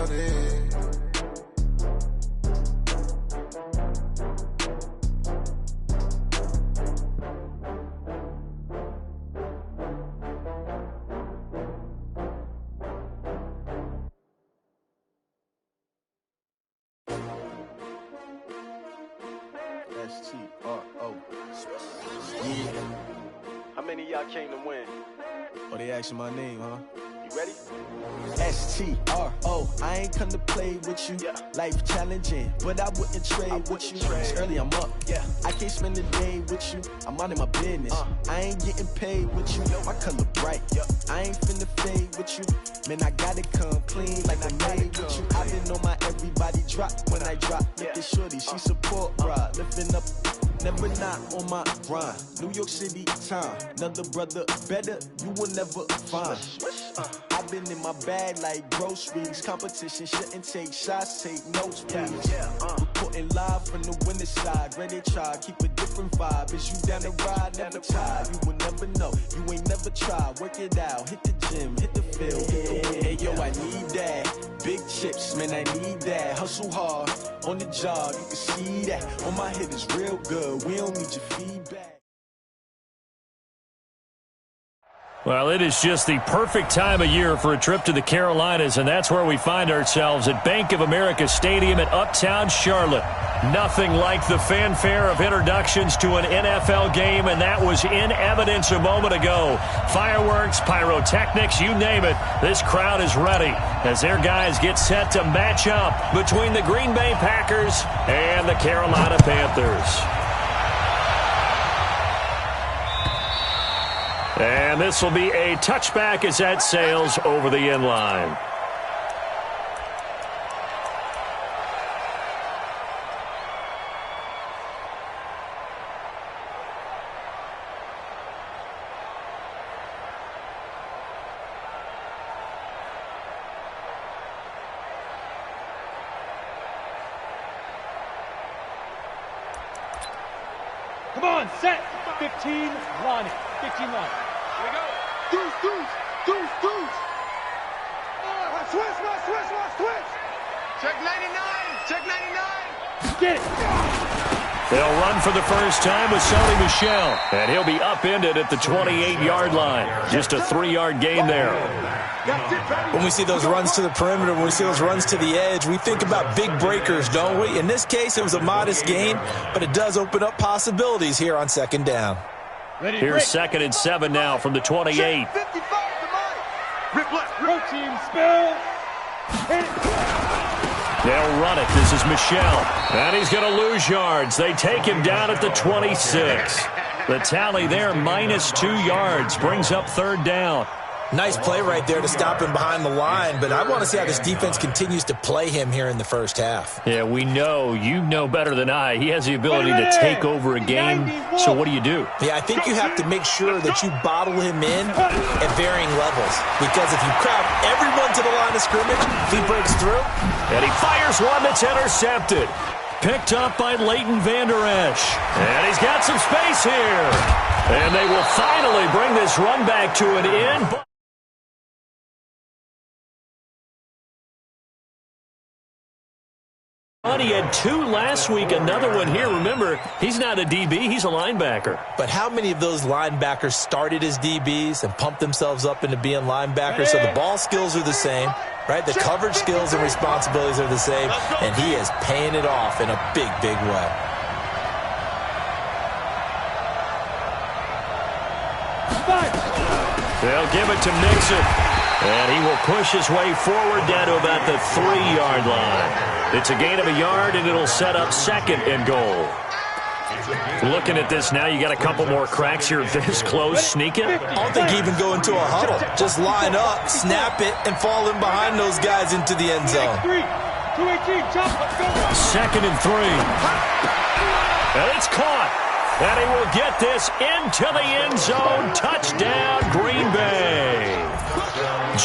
about it. S-T-R-O. Yeah. How many of y'all came to win? Oh, they asking my name, huh? You ready? S-T-R-O. I ain't come to play with you. Yeah. Life challenging, but I wouldn't trade with you. It's early, I'm up. Yeah. I can't spend the day with you. I'm out of my business. I ain't getting paid with you. My color bright. I ain't finna fade with you. Man, I gotta come clean like I made with you. I been on my everybody drop when I drop. Look at shorty, she support ride. Lifting up, never not on my grind. New York City time. Another brother better, you will never find. I've been in my bag like groceries. Competition shouldn't take shots, take notes, please. Reporting live from the winner's side. Ready to try, keep a different vibe. Is you down the ride, never tired. You will never know, you ain't never tried. Work it out, hit the gym, hit the field, hit the hey yo, I need that. Big chips, man, I need that. Hustle hard, on the job, you can see that. On my hit is real good, we don't need your feedback. Well, it is just the perfect time of year for a trip to the Carolinas, and that's where we find ourselves at Bank of America Stadium in Uptown Charlotte. Nothing like the fanfare of introductions to an NFL game, and that was in evidence a moment ago. Fireworks, pyrotechnics, you name it. This crowd is ready as their guys get set to match up between the Green Bay Packers and the Carolina Panthers. And this will be a touchback as that sails over the end line. Come on, set. 15 line. 15 line. Here we go. Deuce. Switch. Check 99. Get it. They'll run for the first time with Sony Michel, and he'll be upended at the 28-yard line. Just a 3-yard gain there. When we see those runs to the perimeter, when we see those runs to the edge, we think about big breakers, don't we? In this case, it was a modest gain, but it does open up possibilities here on second down. Here's 2nd and 7 now from the 28. 55 to Mike. Rip left. Road team spill. Hit it. They'll run it. This is Michel. And he's going to lose yards. They take him down at the 26. The tally there, -2 yards, brings up 3rd down. Nice play right there to stop him behind the line, but I want to see how this defense continues to play him here in the first half. Yeah, we know. You know better than I. He has the ability to take over a game. So what do you do? Yeah, I think you have to make sure that you bottle him in at varying levels, because if you crowd everyone to the line of scrimmage, if he breaks through. And he fires one that's intercepted. Picked up by Leighton Vander Esch. And he's got some space here. And they will finally bring this run back to an end. He had 2 last week, another one here. Remember, he's not a DB, he's a linebacker. But how many of those linebackers started as DBs and pumped themselves up into being linebackers? So the ball skills are the same, right? The coverage skills and responsibilities are the same, and he is paying it off in a big, big way. They'll give it to Mixon, and he will push his way forward down to about the 3-yard line. It's a gain of a yard, and it'll set up 2nd and goal. Looking at this now, you got a couple more cracks here this close. Sneak it? I don't think you even go into a huddle. Just line up, snap it, and fall in behind those guys into the end zone. 2nd and 3. And it's caught. And he will get this into the end zone. Touchdown, Green Bay.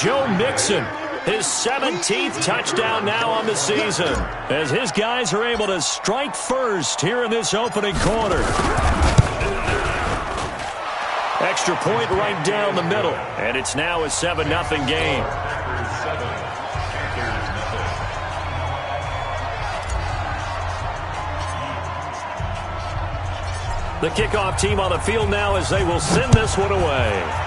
Joe Mixon, his 17th touchdown now on the season, as his guys are able to strike first here in this opening quarter. Extra point right down the middle, and it's now a 7-0 game. The kickoff team on the field now as they will send this one away.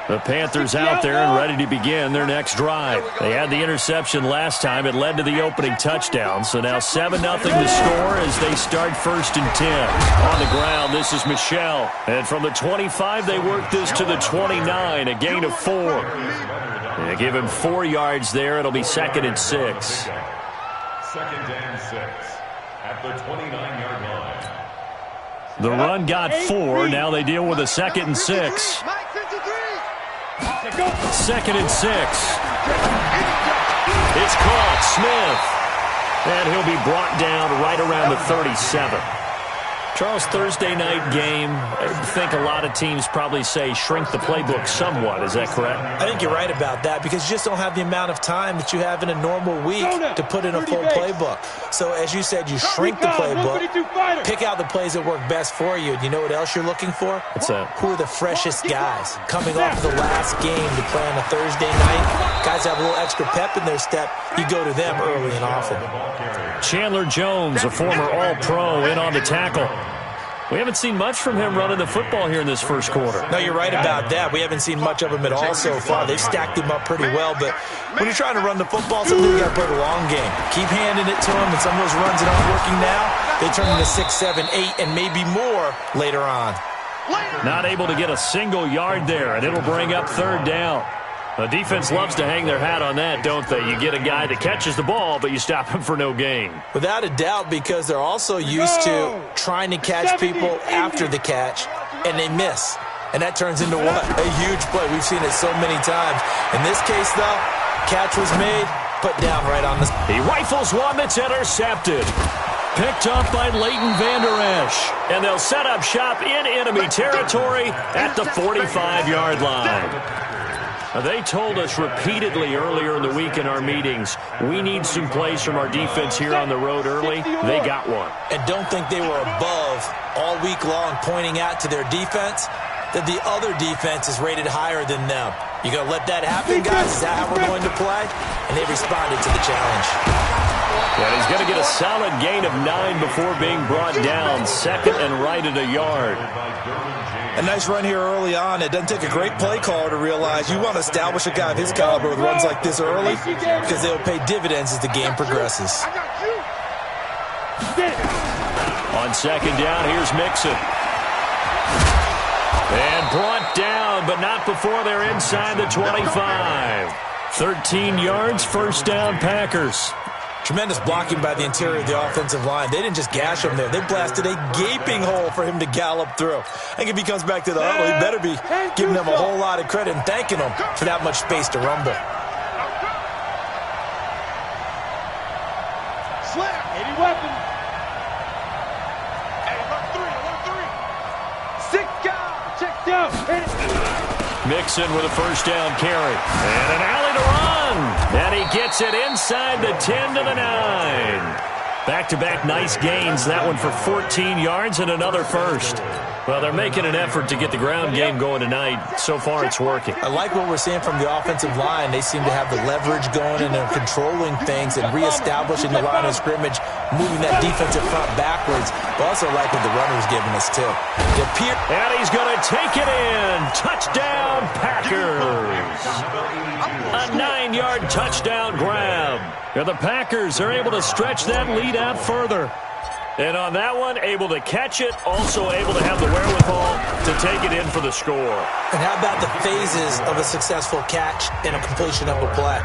The Panthers out there and ready to begin their next drive. They had the interception last time. It led to the opening touchdown. So now 7-0 to score as they start 1st and 10. On the ground, this is Michel. And from the 25, they work this to the 29, a gain of 4. They give him 4 yards there. It'll be 2nd and 6. 2nd and 6 at the 29-yard line. The run got 4. Now they deal with a 2nd and 6. 2nd and 6. It's caught. Smith. And he'll be brought down right around the 37. Charles, Thursday night game, I think a lot of teams probably say shrink the playbook somewhat. Is that correct? I think you're right about that because you just don't have the amount of time that you have in a normal week to put in a full playbook. So as you said, you shrink the playbook, pick out the plays that work best for you. And you know what else you're looking for? What's that? Who are the freshest guys coming off the last game to play on a Thursday night? Guys have a little extra pep in their step. You go to them early and often. Chandler Jones, a former All-Pro, in on the tackle. We haven't seen much from him running the football here in this first quarter. No, you're right about that. We haven't seen much of him at all so far. They've stacked him up pretty well, but when you're trying to run the football, sometimes you got to play the long game. Keep handing it to him, and some of those runs that aren't working now, they turn into 6, 7, 8, and maybe more later on. Not able to get a single yard there, and it'll bring up 3rd down. The defense loves to hang their hat on that, don't they? You get a guy that catches the ball, but you stop him for no gain. Without a doubt, because they're also used to trying to catch people after the catch, and they miss. And that turns into what? A huge play. We've seen it so many times. In this case, though, catch was made, put down right on the... He rifles one that's intercepted. Picked up by Leighton Vander Esch. And they'll set up shop in enemy territory at the 45-yard line. They told us repeatedly earlier in the week in our meetings, we need some plays from our defense here on the road early. They got one. And don't think they were above all week long pointing out to their defense that the other defense is rated higher than them. You going to let that happen, guys? Is that how we're going to play? And they responded to the challenge. And he's going to get a solid gain of 9 before being brought down. 2nd and right at a yard. A nice run here early on. It doesn't take a great play caller to realize you want to establish a guy of his caliber with runs like this early because they'll pay dividends as the game progresses. On 2nd down, here's Mixon. And brought down, but not before they're inside the 25. 13 yards, 1st down, Packers. Tremendous blocking by the interior of the offensive line. They didn't just gash him there. They blasted a gaping hole for him to gallop through. I think if he comes back to the huddle, he better be giving them a whole lot of credit and thanking them for that much space to rumble. Slam, 80 weapons. Check down. Mixon with a 1st down carry. And an alley to run. And he gets it inside the 10 to the 9. Back-to-back nice gains. That one for 14 yards and another 1st. Well, they're making an effort to get the ground game going tonight. So far, it's working. I like what we're seeing from the offensive line. They seem to have the leverage going, and they're controlling things and reestablishing the line of scrimmage, moving that defensive front backwards. But also like what the runner's giving us, too. And he's going to take it in. Touchdown, Packers. A 9-yard touchdown grab. And the Packers are able to stretch that lead out further. And on that one, able to catch it, also able to have the wherewithal to take it in for the score. And how about the phases of a successful catch and a completion of a play?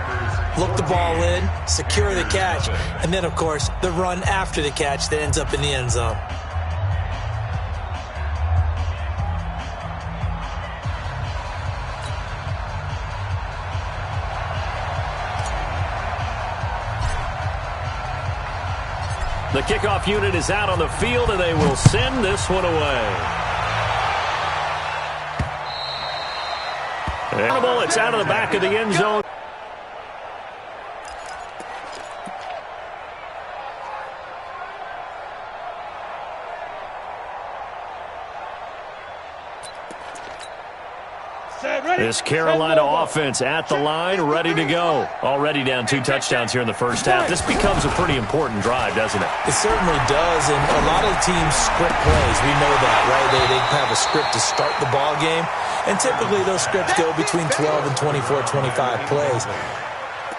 Look the ball in, secure the catch, and then, of course, the run after the catch that ends up in the end zone. The kickoff unit is out on the field, and they will send this one away. It's out of the back of the end zone. This Carolina offense at the line, ready to go. Already down 2 touchdowns here in the first half. This becomes a pretty important drive, doesn't it? It certainly does, and a lot of teams script plays. We know that, right? They have a script to start the ball game, and typically those scripts go between 12 and 24, 25 plays.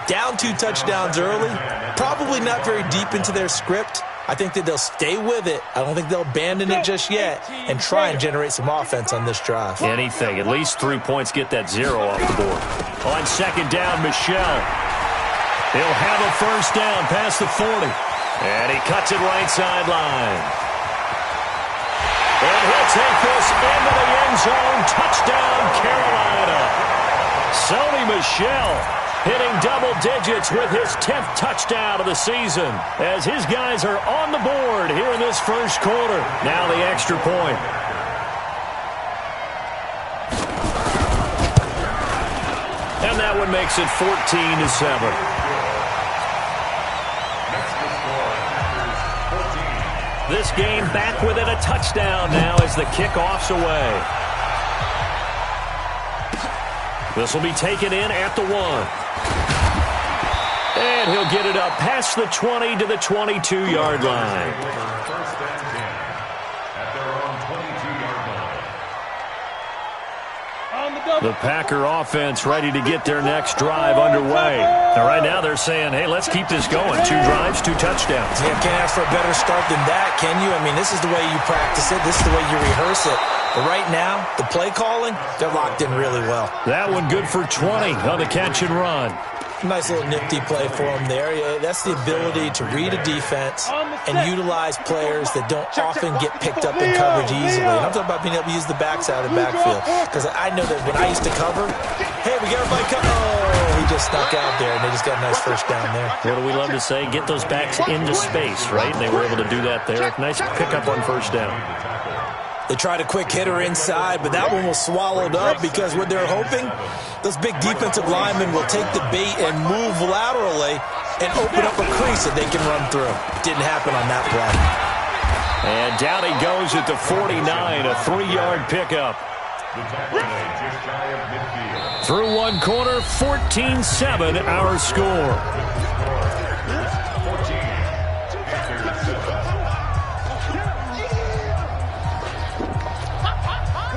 Down 2 touchdowns early, probably not very deep into their script. I think that they'll stay with it. I don't think they'll abandon it just yet and try and generate some offense on this drive. Anything. At least 3 points, get that 0 off the board. On second down, Michelle. He'll have a first down past the 40. And he cuts it right sideline. And he'll take this into the end zone. Touchdown, Carolina. Sony Michel hitting double digits with his 10th touchdown of the season as his guys are on the board here in this first quarter. Now the extra point. And that one makes it 14-7. This game back within a touchdown now as the kickoff's away. This will be taken in at the 1. And he'll get it up past the 20 to the 22-yard line. First and 10 at their own 22-yard line. The Packer offense ready to get their next drive underway. Now, right now they're saying, hey, let's keep this going. 2 drives, 2 touchdowns. Yeah, can't ask for a better start than that, can you? I mean, this is the way you practice it. This is the way you rehearse it. But right now, the play calling, they're locked in really well. That one good for 20 on the catch and run. Nice little nifty play for them there. Yeah, that's the ability to read a defense and utilize players that don't often get picked up in coverage easily. And I'm talking about being able to use the backside of the backfield. Because I know that when I used to cover, hey, we got everybody cover. Oh, he just snuck out there, and they just got a nice first down there. What do we love to say? Get those backs into space, right? They were able to do that there. Nice pickup on first down. They tried a quick hitter inside, but that one was swallowed up because what they're hoping, those big defensive linemen will take the bait and move laterally and open up a crease that they can run through. Didn't happen on that play. And down he goes at the 49, a 3-yard pickup. Through one quarter, 14-7 our score.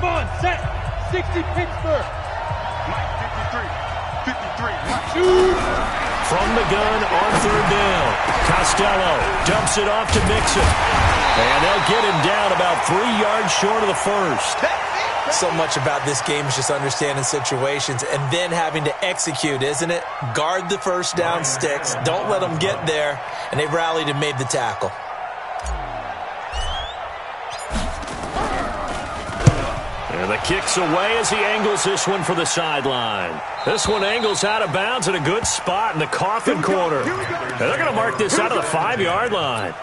Come on, set. 60 Pittsburgh. Mike 53. 53. Mike. Shoot. From the gun on third down. Costello dumps it off to Mixon. And they'll get him down about 3 yards short of the first. So much about this game is just understanding situations and then having to execute, isn't it? Guard the first down sticks. Don't let them get there. And they rallied and made the tackle. And the kick's away as he angles this one for the sideline. This one angles out of bounds at a good spot in the coffin corner. And they're going to mark this out of the 5-yard line.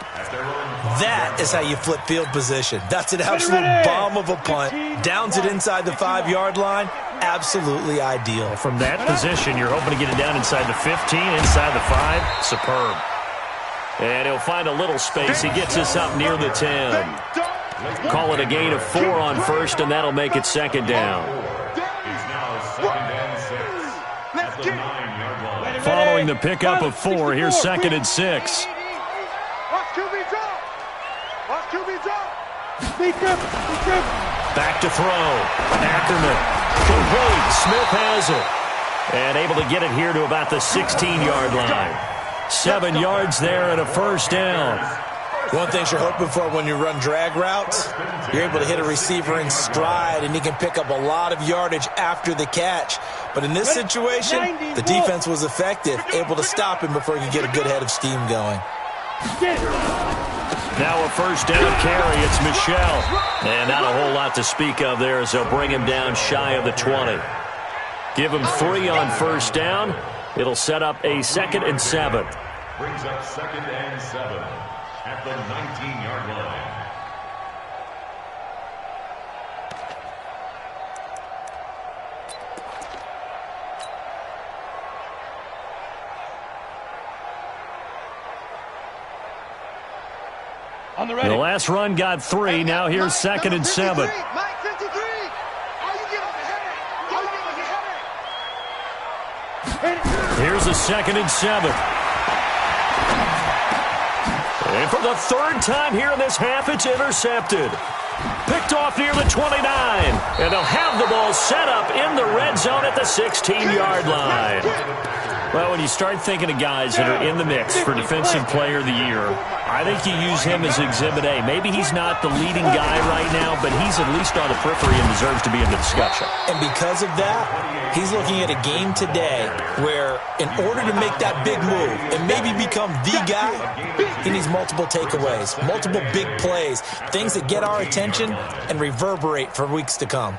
That is how you flip field position. That's an absolute bomb of a punt. Downs it inside the 5-yard line. Absolutely ideal. From that position, you're hoping to get it down inside the 15, inside the 5. Superb. And he'll find a little space. He gets us up near the 10. Call it a gain of 4 on first, and that'll make it second down. It's now 2nd and 6 at the 9-yard line. Following the pickup of 4, here's 2nd and 6. Watch QB drop. Watch QB drop. Back to throw. Ackerman. Complete. Smith has it. And able to get it here to about the 16-yard line. 7 yards there and a first down. One thing you're hoping for when you run drag routes, you're able to hit a receiver in stride, and he can pick up a lot of yardage after the catch. But in this situation, the defense was effective, able to stop him before he could get a good head of steam going. Now a first down carry. It's Michel. And not a whole lot to speak of there as they'll bring him down shy of the 20. Give him 3 on first down. It'll set up a 2nd and 7. Brings up 2nd and 7 at the 19-yard line. On the ready. The last run got 3. Now here's 2nd and 7. Mike 53. All you get on the head. All you get on the head. Here's a 2nd and 7. And for the 3rd time here in this half, it's intercepted. Picked off near the 29. And they'll have the ball set up in the red zone at the 16-yard line. Well, when you start thinking of guys that are in the mix for Defensive Player of the Year, I think you use him as Exhibit A. Maybe he's not the leading guy right now, but he's at least on the periphery and deserves to be in the discussion. And because of that, he's looking at a game today where in order to make that big move and maybe become the guy, he needs multiple takeaways, multiple big plays, things that get our attention and reverberate for weeks to come.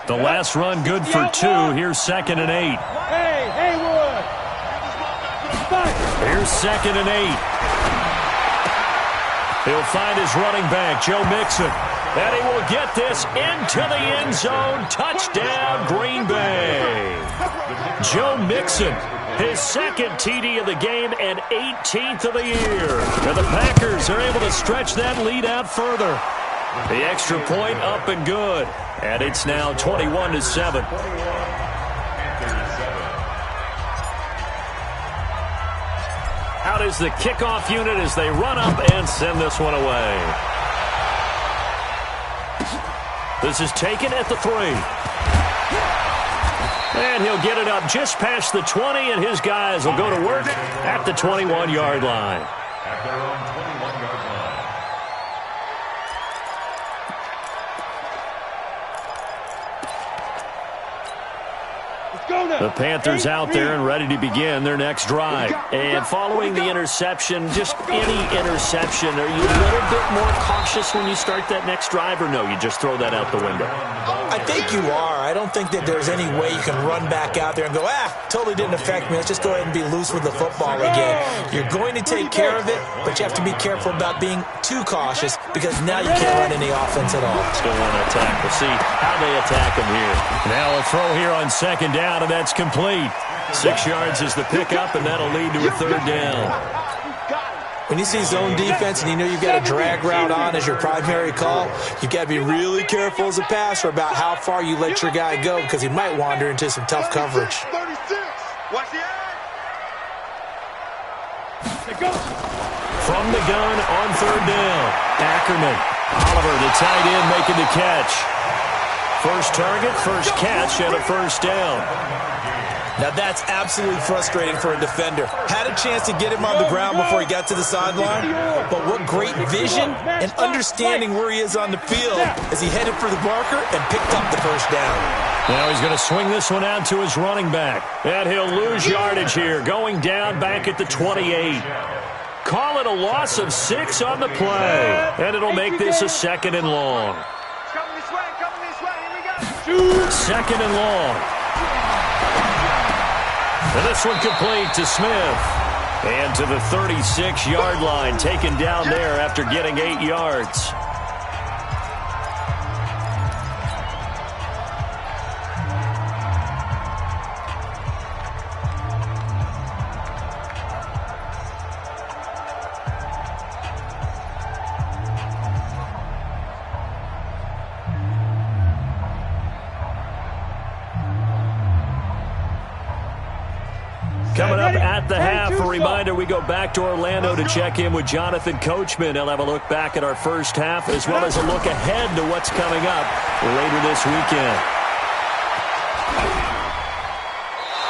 The last run good for 2. Here's 2nd and 8. Hey, Haywood. Here's 2nd and 8. He'll find his running back, Joe Mixon. And he will get this into the end zone. Touchdown, Green Bay. Joe Mixon, his 2nd TD of the game and 18th of the year. And the Packers are able to stretch that lead out further. The extra point up and good. And it's now 21-7. Out is the kickoff unit as they run up and send this one away. This is taken at the 3. And he'll get it up just past the 20, and his guys will go to work at the 21-yard line. At their own 21-yard line. The Panthers out there and ready to begin their next drive. And following the interception, just any interception, are you a little bit more cautious when you start that next drive, or no, you just throw that out the window? I think you are. I don't think that there's any way you can run back out there and go, totally didn't affect me. Let's just go ahead and be loose with the football again. You're going to take care of it, but you have to be careful about being too cautious because now you can't run any offense at all. Still want to attack. We'll see how they attack him here. Now a throw here on 2nd down, and that's complete. 6 yards is the pickup, and that'll lead to a 3rd down. When you see zone defense and you know you've got a drag route on as your primary call, you've got to be really careful as a passer about how far you let your guy go because he might wander into some tough coverage. 36. Watch the From the gun on 3rd down, Ackerman. Oliver, the tight end, making the catch. First target, first catch, and a 1st down. Now that's absolutely frustrating for a defender. Had a chance to get him on the ground before he got to the sideline, but what great vision and understanding where he is on the field as he headed for the marker and picked up the 1st down. Now he's going to swing this one out to his running back. And he'll lose yardage here, going down back at the 28. Call it a loss of 6 on the play. And it'll make this a 2nd and long. Coming this way, here we go. 2nd and long. And this one complete to Smith. And to the 36-yard line, taken down there after getting 8 yards. Coming up at the half, a reminder, we go back to Orlando to check in with Jonathan Coachman. He'll have a look back at our first half as well as a look ahead to what's coming up later this weekend.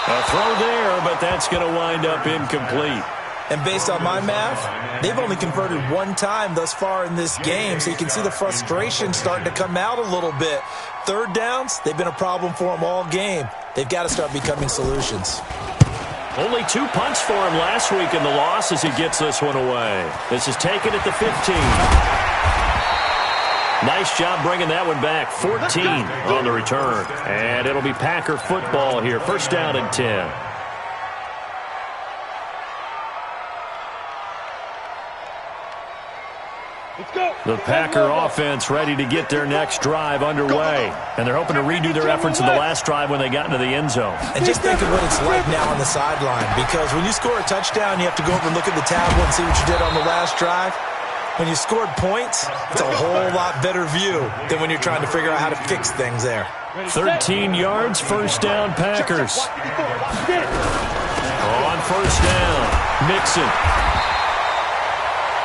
A throw there, but that's going to wind up incomplete. And based on my math, they've only converted 1 time thus far in this game, so you can see the frustration starting to come out a little bit. 3rd downs, they've been a problem for them all game. They've got to start becoming solutions. Only 2 punts for him last week in the loss as he gets this one away. This is taken at the 15. Nice job bringing that one back. 14 on the return. And it'll be Packer football here. 1st down and 10. The Packer offense ready to get their next drive underway. And they're hoping to redo their efforts in the last drive when they got into the end zone. And just think of what it's like now on the sideline. Because when you score a touchdown, you have to go over and look at the tablet and see what you did on the last drive. When you scored points, it's a whole lot better view than when you're trying to figure out how to fix things there. 13 yards, first down, Packers. On first down, Mixon.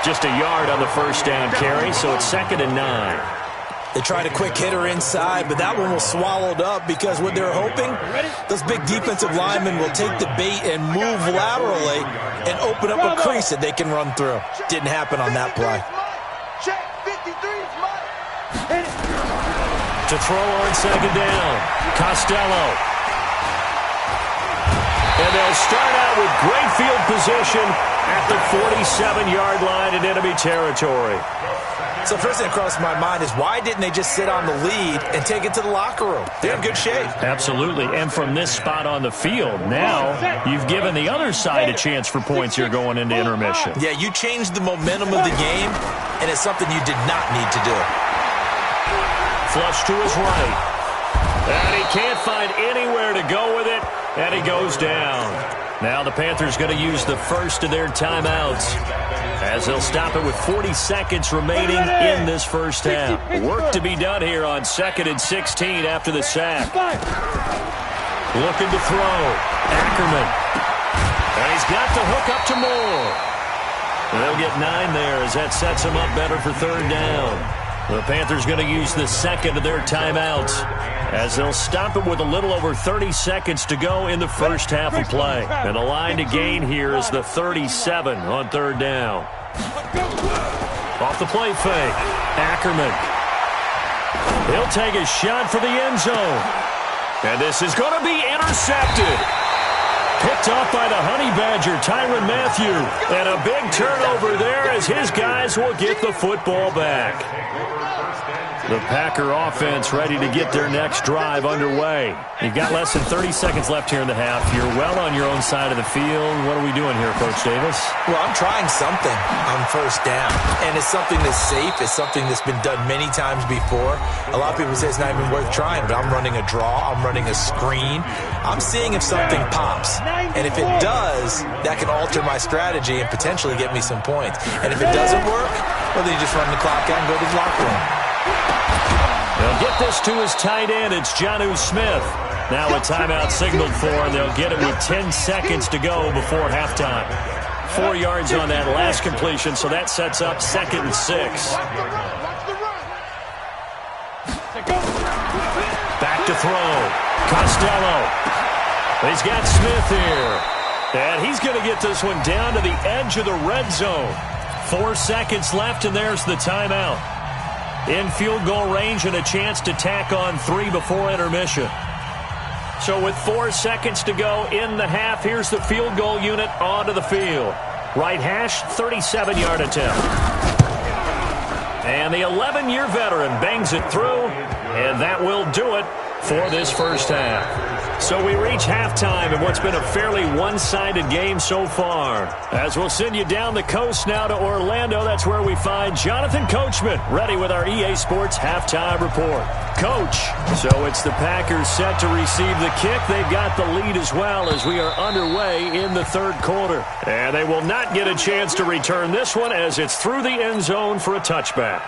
Just a yard on the first down carry, so it's 2nd and 9. They tried a quick hitter inside, but that one was swallowed up because what they're hoping, those big defensive linemen will take the bait and move laterally and open up a crease that they can run through. Didn't happen on that play. To throw on 2nd down, Costello. And they'll start out with great field position at the 47-yard line in enemy territory. So first thing that crossed my mind is why didn't they just sit on the lead and take it to the locker room? They're in good shape. Absolutely. And from this spot on the field, now you've given the other side a chance for points here going into intermission. Yeah, you changed the momentum of the game, and it's something you did not need to do. Flush to his right. And he can't find anywhere to go with it, and he goes down. Now the Panthers going to use the first of their timeouts as they'll stop it with 40 seconds remaining in this first half. Work to be done here on 2nd and 16 after the sack. Looking to throw. Ackerman. And he's got the hook up to Moore. They'll get 9 there as that sets him up better for 3rd down. The Panthers going to use the second of their timeouts as they'll stop it with a little over 30 seconds to go in the first half of play. And the line to gain here is the 37 on 3rd down. Off the play fake. Ackerman. He'll take a shot for the end zone. And this is going to be intercepted. Picked off by the Honey Badger, Tyrann Mathieu. And a big turnover there as his guys will get the football back. The Packer offense ready to get their next drive underway. You've got less than 30 seconds left here in the half. You're well on your own side of the field. What are we doing here, Coach Davis? Well, I'm trying something on first down. And it's something that's safe. It's something that's been done many times before. A lot of people say it's not even worth trying, but I'm running a draw. I'm running a screen. I'm seeing if something pops. And if it does, that can alter my strategy and potentially get me some points. And if it doesn't work, well, then you just run the clock out and go to the locker room. They'll get this to his tight end. It's Jonnu Smith. Now a timeout signaled for, and they'll get it with 10 seconds to go before halftime. 4 yards on that last completion, so that sets up 2nd and 6. Back to throw. Costello. He's got Smith here. And he's going to get this one down to the edge of the red zone. 4 seconds left, and there's the timeout. In field goal range and a chance to tack on 3 before intermission. So with 4 seconds to go in the half, here's the field goal unit onto the field. Right hash, 37-yard attempt. And the 11-year veteran bangs it through, and that will do it for this first half. So we reach halftime in what's been a fairly one-sided game so far. As we'll send you down the coast now to Orlando, that's where we find Jonathan Coachman, ready with our EA Sports halftime report. Coach, so it's the Packers set to receive the kick. They've got the lead as well as we are underway in the 3rd quarter. And they will not get a chance to return this one as it's through the end zone for a touchback.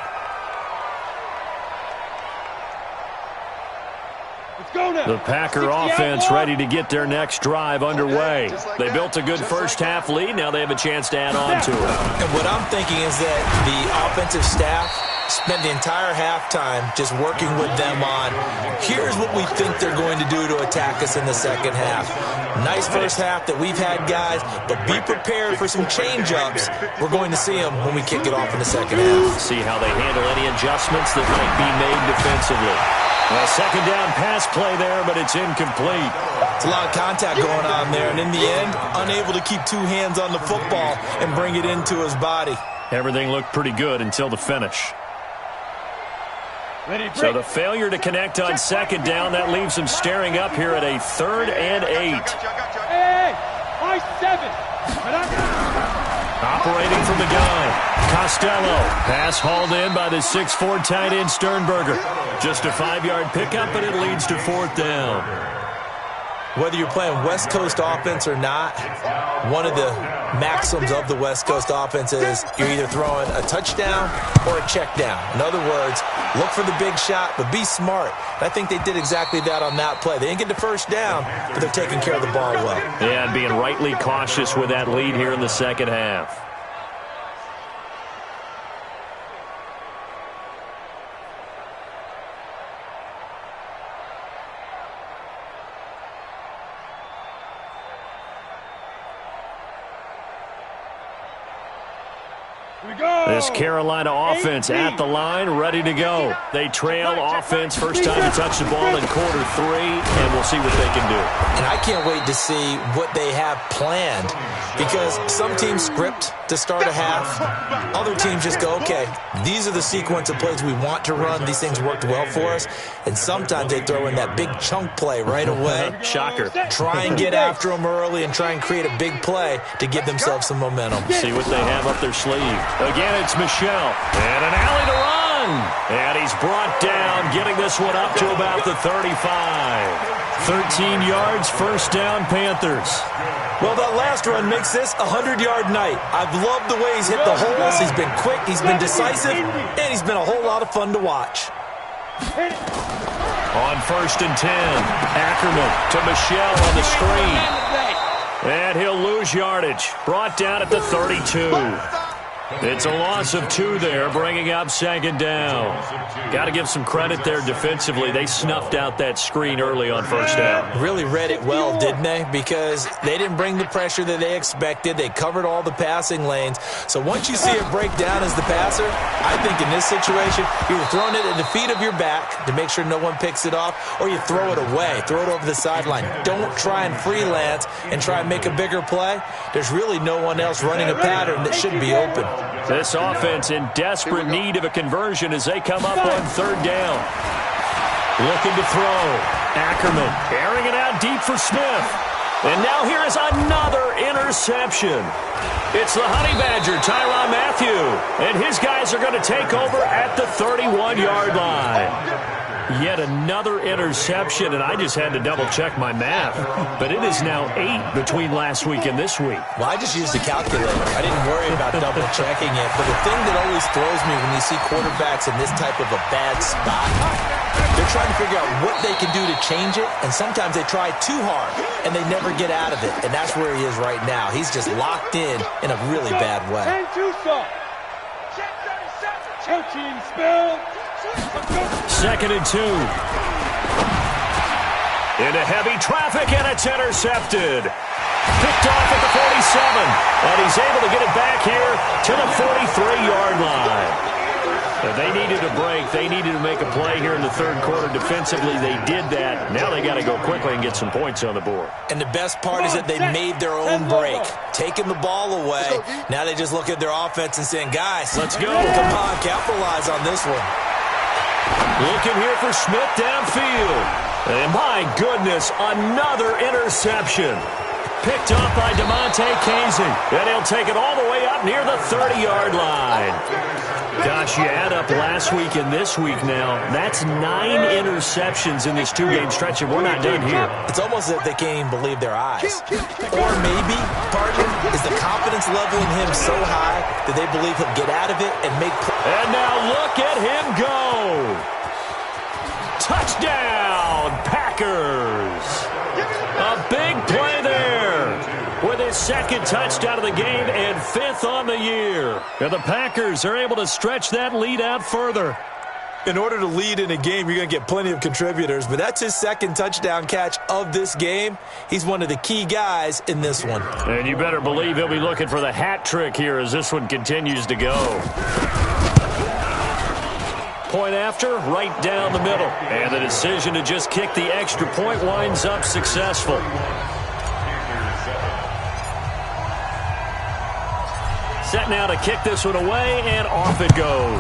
The Packer offense ready to get their next drive underway. They built a good first half lead. Now they have a chance to add on to it. And what I'm thinking is that the offensive staff spent the entire halftime just working with them on, here's what we think they're going to do to attack us in the second half. Nice first half that we've had, guys, but be prepared for some change-ups. We're going to see them when we kick it off in the second half. See how they handle any adjustments that might be made defensively. Well, 2nd down pass play there, but it's incomplete. It's a lot of contact going on there, and in the end, unable to keep 2 hands on the football and bring it into his body. Everything looked pretty good until the finish. So the failure to connect on 2nd down, that leaves him staring up here at a 3rd and 8. Hey, I-7. Operating from the gun, Costello. Pass hauled in by the 6'4" tight end Sternberger. Just a 5-yard pickup, but it leads to 4th down. Whether you're playing West Coast offense or not, one of the maxims of the West Coast offense is you're either throwing a touchdown or a check down. In other words, look for the big shot, but be smart. And I think they did exactly that on that play. They didn't get the first down, but they're taking care of the ball well. Yeah, and being rightly cautious with that lead here in the second half. This Carolina offense at the line, ready to go. They trail offense, first time to touch the ball in quarter 3, and we'll see what they can do. And I can't wait to see what they have planned, because some teams script to start a half. Other teams just go, okay, these are the sequence of plays we want to run. These things worked well for us. And sometimes they throw in that big chunk play right away. Shocker. Try and get after them early and try and create a big play to give themselves some momentum. See what they have up their sleeve. Again, it's Michelle. And an alley to run. And he's brought down, getting this one up to about the 35. 13 yards, first down, Panthers. Well, that last run makes this a 100-yard night. I've loved the way he's hit the holes. He's been quick, he's been decisive, and he's been a whole lot of fun to watch. On first and 10, Ackerman to Michelle on the screen. And he'll lose yardage. Brought down at the 32. It's a loss of 2 there, bringing up second down. Got to give some credit there defensively. They snuffed out that screen early on first down. Really read it well, didn't they? Because they didn't bring the pressure that they expected. They covered all the passing lanes. So once you see it break down as the passer, I think in this situation, you're throwing it at the feet of your back to make sure no one picks it off, or you throw it away, throw it over the sideline. Don't try and freelance and try and make a bigger play. There's really no one else running a pattern that should be open. This offense in desperate need of a conversion as they come up on third down. Looking to throw. Ackerman airing it out deep for Smith. And now here is another interception. It's the Honey Badger, Tyrann Mathieu. And his guys are going to take over at the 31-yard line. Yet another interception, and I just had to double-check my math. But it is now 8 between last week and this week. Well, I just used a calculator. I didn't worry about double-checking it. But the thing that always throws me when you see quarterbacks in this type of a bad spot, they're trying to figure out what they can do to change it, and sometimes they try too hard, and they never get out of it. And that's where he is right now. He's just locked in a really bad way. Second and 2. Into heavy traffic, and it's intercepted. Picked off at the 47, and he's able to get it back here to the 43-yard line. They needed a break. They needed to make a play here in the third quarter. Defensively, they did that. Now they got to go quickly and get some points on the board. And the best part is that they made their own break, taking the ball away. Now they just look at their offense and saying, guys, let's go. Come on, capitalize on this one. Looking here for Smith downfield. And my goodness, another interception. Picked up by DeMonte Casey. And he'll take it all the way up near the 30-yard line. Gosh, you add up last week and this week now, that's 9 interceptions in this 2-game stretch, and we're not done here. It's almost as if they can't even believe their eyes. Or maybe, partner, is the confidence level in him so high that they believe he'll get out of it and make plays. And now look at him go. Touchdown, Packers. A big play there with his second touchdown of the game and 5th on the year. And the Packers are able to stretch that lead out further. In order to lead in a game, you're going to get plenty of contributors, but that's his second touchdown catch of this game. He's one of the key guys in this one. And you better believe he'll be looking for the hat trick here as this one continues to go. Point after, right down the middle. And the decision to just kick the extra point winds up successful. Set now to kick this one away, and off it goes.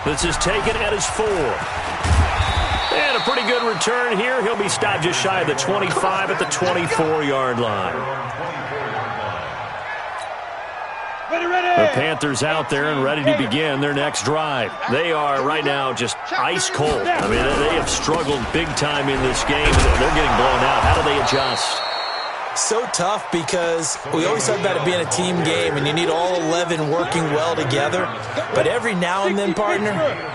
This is taken at his 4. And a pretty good return here. He'll be stopped just shy of the 25 at the 24-yard line. Ready, ready. The Panthers out there and ready to begin their next drive. They are right now just ice cold. I mean, they have struggled big time in this game. They're getting blown out. How do they adjust? So tough because we always talk about it being a team game and you need all 11 working well together. But every now and then, partner,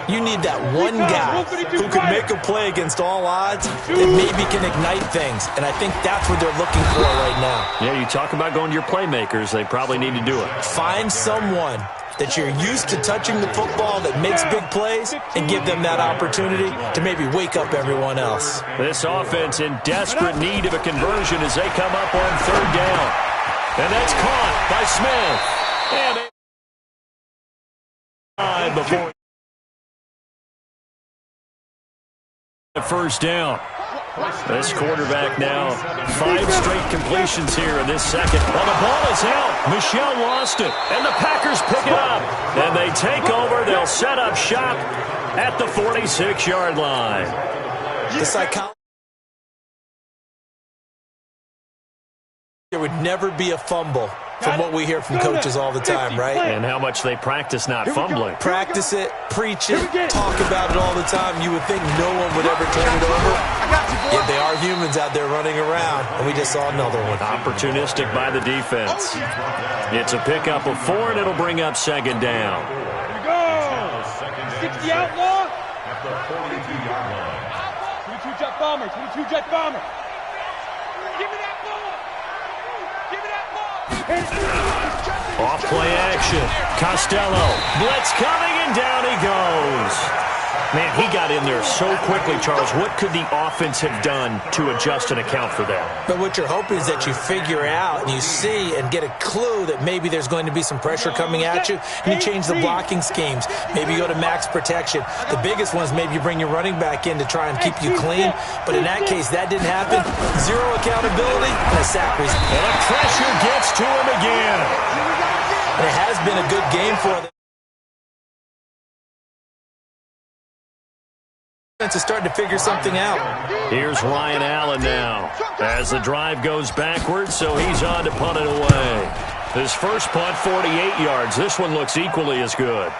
you need that one guy who can make a play against all odds that maybe can ignite things. And I think that's what they're looking for right now. Yeah, you talk about going to your playmakers. They probably need to do it. Find someone that you're used to touching the football that makes big plays and give them that opportunity to maybe wake up everyone else. This offense in desperate need of a conversion as they come up on third down. And that's caught by Smith. And before the first down. This quarterback now, 5 straight completions here in this second. Well, the ball is out. Michel lost it, and the Packers pick it up. And they take over. They'll set up shop at the 46-yard line. The psychology. There would never be a fumble from what we hear from coaches all the time, right? And how much they practice not fumbling. Practice it, preach it, talk about it all the time. You would think no one would ever turn it over. Yet they are humans out there running around, and we just saw another one. Opportunistic by the defense. It's a pickup of 4, and it'll bring up second down. Here we go. 60 outlaw. At the 42-yard line. 22 jet bomber. 22 jet bomber. Give me that ball. Give me that ball. Off play action. Costello. Blitz coming, and down he goes. Man, he got in there so quickly, Charles. What could the offense have done to adjust and account for that? But what you're hoping is that you figure out and you see and get a clue that maybe there's going to be some pressure coming at you, and you change the blocking schemes. Maybe you go to max protection. The biggest one is maybe you bring your running back in to try and keep you clean. But in that case, that didn't happen. Zero accountability and a sack result. And the pressure gets to him again. And it has been a good game for them. To start to figure something out. Here's Ryan Allen now as the drive goes backwards, so he's on to punt it away. His first punt, 48 yards. This one looks equally as good.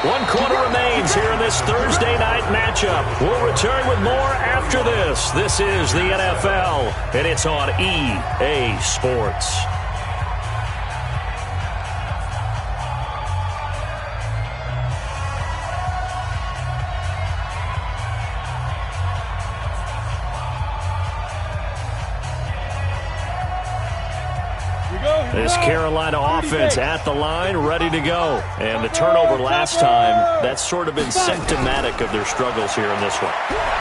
1 quarter remains here in this Thursday night matchup. We'll return with more after this. This is the NFL, and it's on EA Sports. This Carolina offense at the line, ready to go. And the turnover last time, that's sort of been symptomatic of their struggles here in this one.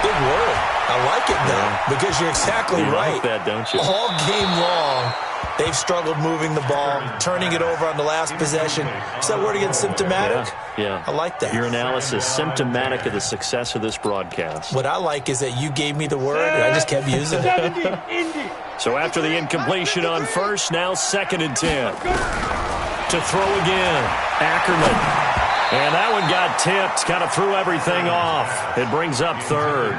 Big word. I like it now because you're exactly right. You like that, don't you? All game long, they've struggled moving the ball, turning it over on the last possession. Is that word again, symptomatic? Yeah. I like that. Your analysis, symptomatic of the success of this broadcast. What I like is that you gave me the word, and I just kept using it. So after the incompletion on first, now 2nd and 10. To throw again, Ackerman. And that one got tipped, kind of threw everything off. It brings up 3rd.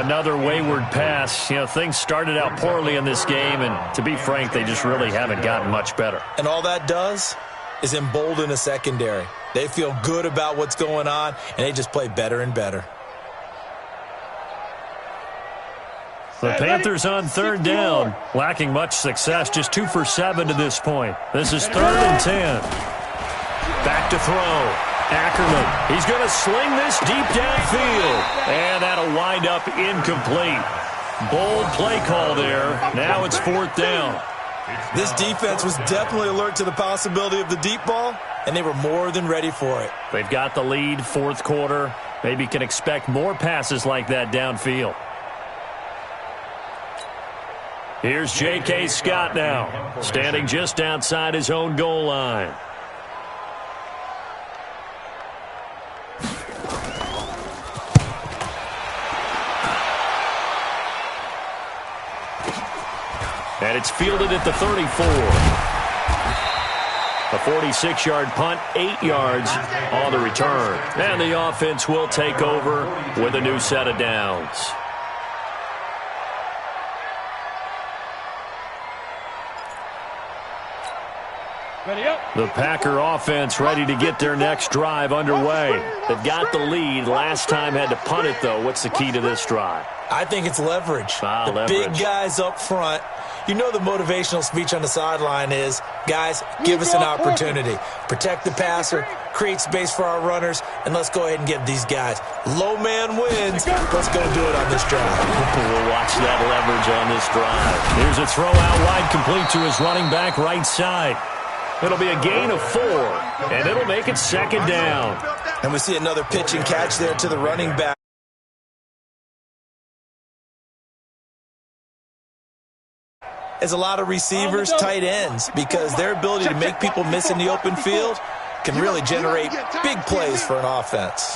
Another wayward pass. You know, things started out poorly in this game, and to be frank, they just really haven't gotten much better. And all that does is embolden a secondary. They feel good about what's going on, and they just play better and better. The Panthers on 3rd down, lacking much success, just 2 for 7 to this point. This is 3rd and 10. Back to throw. Ackerman, he's going to sling this deep downfield. And that'll wind up incomplete. Bold play call there. Now it's 4th down. This defense was definitely alert to the possibility of the deep ball, and they were more than ready for it. They've got the lead, 4th quarter. Maybe can expect more passes like that downfield. Here's J.K. Scott now, standing just outside his own goal line. And it's fielded at the 34. A 46-yard punt, 8 yards on the return. And the offense will take over with a new set of downs. Ready up. The Packer offense ready to get their next drive underway. They've got the lead. Last time had to punt it, though. What's the key to this drive? I think it's leverage. Leverage. Big guys up front. You know the motivational speech on the sideline is, guys, give us an opportunity. Protect the passer, create space for our runners, and let's go ahead and get these guys. Low man wins. Let's go do it on this drive. We'll watch that leverage on this drive. Here's a throw out wide, complete to his running back right side. It'll be a gain of 4, and it'll make it second down. And we see another pitch and catch there to the running back. As a lot of receivers, tight ends, because their ability to make people miss in the open field can really generate big plays for an offense.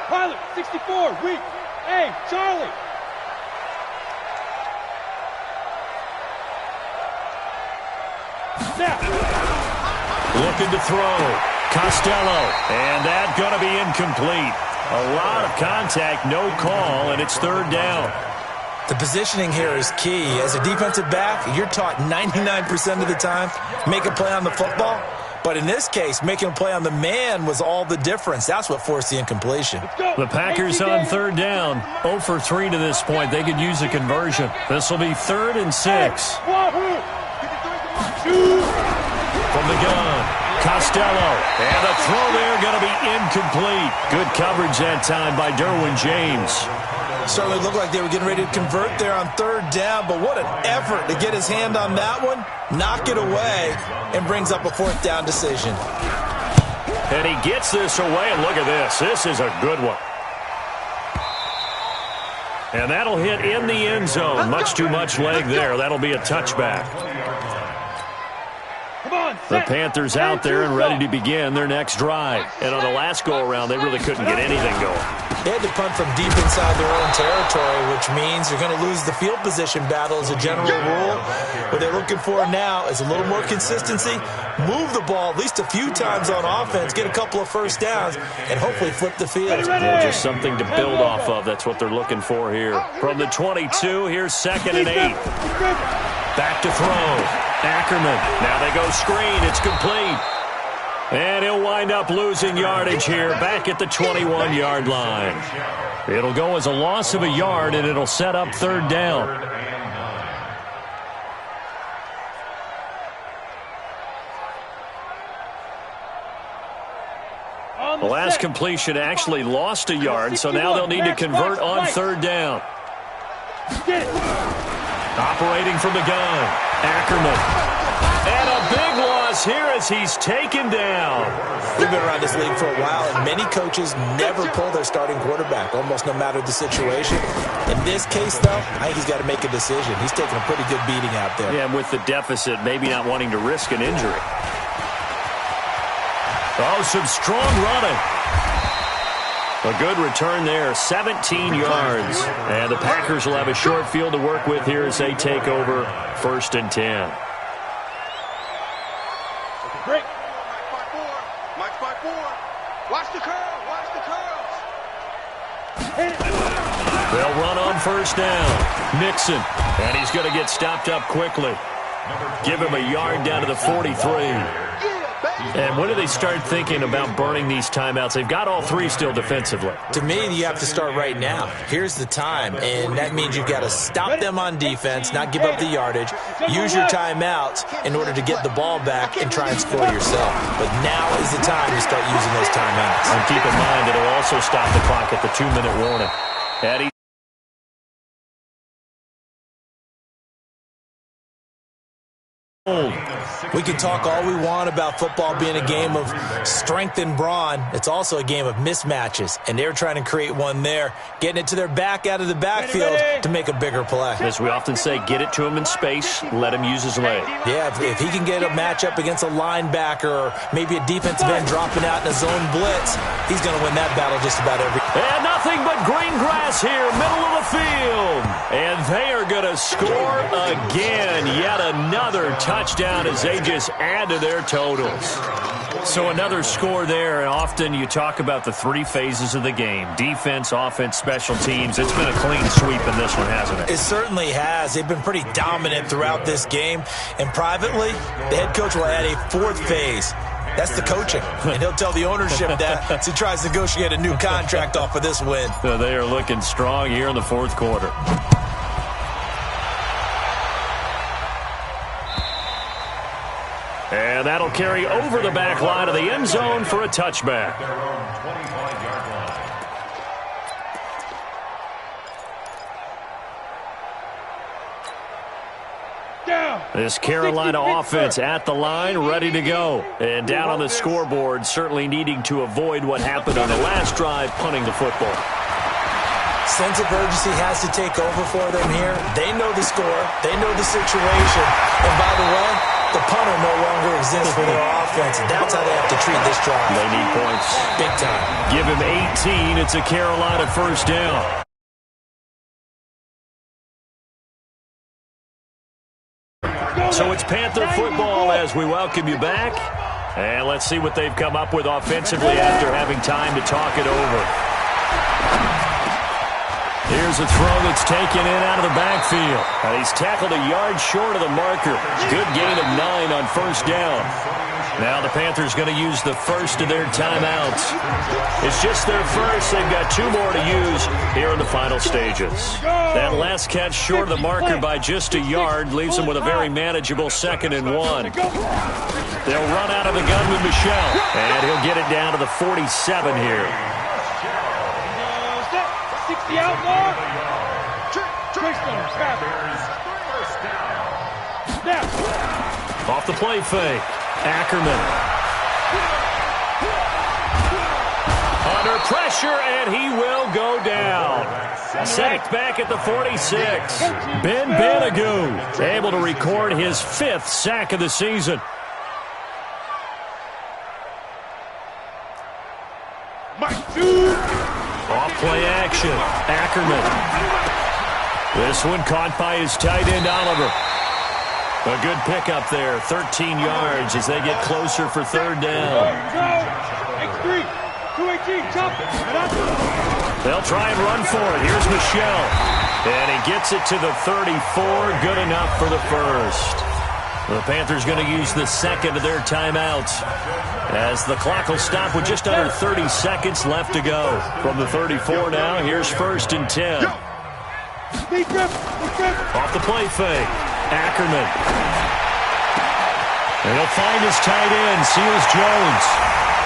Pilot, 64, weak. Hey, Charlie. Looking to throw. Costello. And that going to be incomplete. A lot of contact, no call, and it's third down. The positioning here is key. As a defensive back, you're taught 99% of the time, make a play on the football. But in this case, making a play on the man was all the difference. That's what forced the incompletion. The Packers on third down. 0 for 3 to this point. They could use a conversion. This will be 3rd and 6. From the gun, Costello. And the throw there going to be incomplete. Good coverage that time by Derwin James. Certainly looked like they were getting ready to convert there on third down, but what an effort to get his hand on that one, knock it away, and brings up a 4th down decision. And he gets this away, and look at this. This is a good one. And that'll hit in the end zone. Much too much leg there. That'll be a touchback. The Panthers out there and ready to begin their next drive. And on the last go-around, they really couldn't get anything going. They had to punt from deep inside their own territory, which means they're going to lose the field position battle as a general rule. What they're looking for now is a little more consistency, move the ball at least a few times on offense, get a couple of first downs, and hopefully flip the field. Just something to build off of. That's what they're looking for here. From the 22, here's 2nd and 8. Back to throw. Ackerman. Now they go screen. It's complete. And he'll wind up losing yardage here back at the 21-yard line. It'll go as a loss of a yard, and it'll set up third down. The last completion actually lost a yard, so now they'll need to convert on third down. Operating from the gun, Ackerman. And a big loss here as he's taken down. We've been around this league for a while, and many coaches never pull their starting quarterback, almost no matter the situation. In this case, though, I think he's got to make a decision. He's taking a pretty good beating out there. Yeah, and with the deficit, maybe not wanting to risk an injury. Oh, some strong running. A good return there, 17 yards. And the Packers will have a short field to work with here as they take over 1st and 10. Break. Mike 5-4. Watch the curl. Watch the curls. They'll run on first down. Nixon. And he's going to get stopped up quickly. Give him a yard down to the 43. And when do they start thinking about burning these timeouts? They've got all 3 still defensively. To me, you have to start right now. Here's the time, and that means you've got to stop them on defense, not give up the yardage, use your timeouts in order to get the ball back and try and score yourself. But now is the time to start using those timeouts. And keep in mind, it'll also stop the clock at the 2-minute warning. Eddie. We can talk all we want about football being a game of strength and brawn. It's also a game of mismatches, and they're trying to create one there, getting it to their back out of the backfield to make a bigger play. As we often say, get it to him in space, let him use his leg. Yeah, if he can get a matchup against a linebacker or maybe a defensive end dropping out in a zone blitz, he's going to win that battle just about every. And nothing but green grass here, middle of the field. And they are going to score again. Yet another touchdown as they just add to their totals. So another score there, and often you talk about the three phases of the game: defense, offense, special teams. It's been a clean sweep in this one, hasn't it? It certainly has. They've been pretty dominant throughout this game. And privately, the head coach will add a fourth phase. That's the coaching. And he'll tell the ownership that as he tries to negotiate a new contract off of this win. So they are looking strong here in the fourth quarter. And that'll carry over the back line of the end zone for a touchback. This Carolina offense at the line, ready to go. And down on the scoreboard, certainly needing to avoid what happened on the last drive, punting the football. Sense of urgency has to take over for them here. They know the score. They know the situation. And by the way, the punter no longer exists for their offense. And that's how they have to treat this drive. They need points. Big time. Give him 18. It's a Carolina first down. So it's Panther football as we welcome you back. And let's see what they've come up with offensively after having time to talk it over. Here's a throw that's taken in out of the backfield. And he's tackled a yard short of the marker. Good gain of 9 on first down. Now the Panthers going to use the first of their timeouts. It's just their first. They've got 2 more to use here in the final stages. That last catch short of the marker by just a yard leaves them with a very manageable 2nd and 1. They'll run out of the gun with Michel. And he'll get it down to the 47 here. 60 out, Mark. Off the play fake. Ackerman. Under pressure, and he will go down. Sacked back at the 46. Ben Banagou able to record his 5th sack of the season. Off play action. Ackerman. This one caught by his tight end, Oliver. A good pickup there. 13 yards as they get closer for 3rd down. They'll try and run for it. Here's Michel. And he gets it to the 34. Good enough for the first. The Panthers going to use the 2nd of their timeouts as the clock will stop with just under 30 seconds left to go. From the 34 now, here's 1st and 10. Off the play fake. Ackerman. And he'll find his tight end, Seals Jones.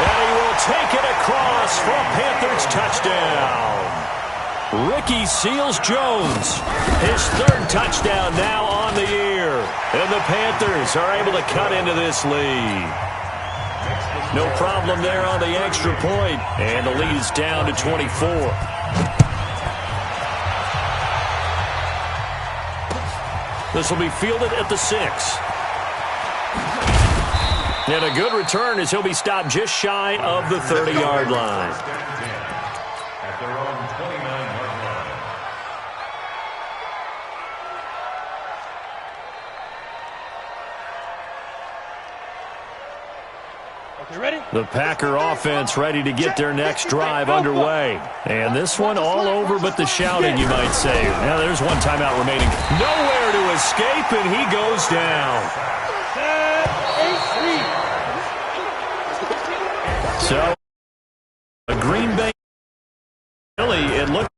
And he will take it across for a Panthers touchdown. Ricky Seals-Jones, his 3rd touchdown now on the year. And the Panthers are able to cut into this lead. No problem there on the extra point. And the lead is down to 24. This will be fielded at the 6. And a good return as he'll be stopped just shy of the 30-yard line. At their own 29-yard line. Okay, ready? The Packer offense ready to get their next drive underway. And this one all over but the shouting, you might say. Now there's one timeout remaining. Nowhere to escape, and he goes down. So, a Green Bay, really, it looked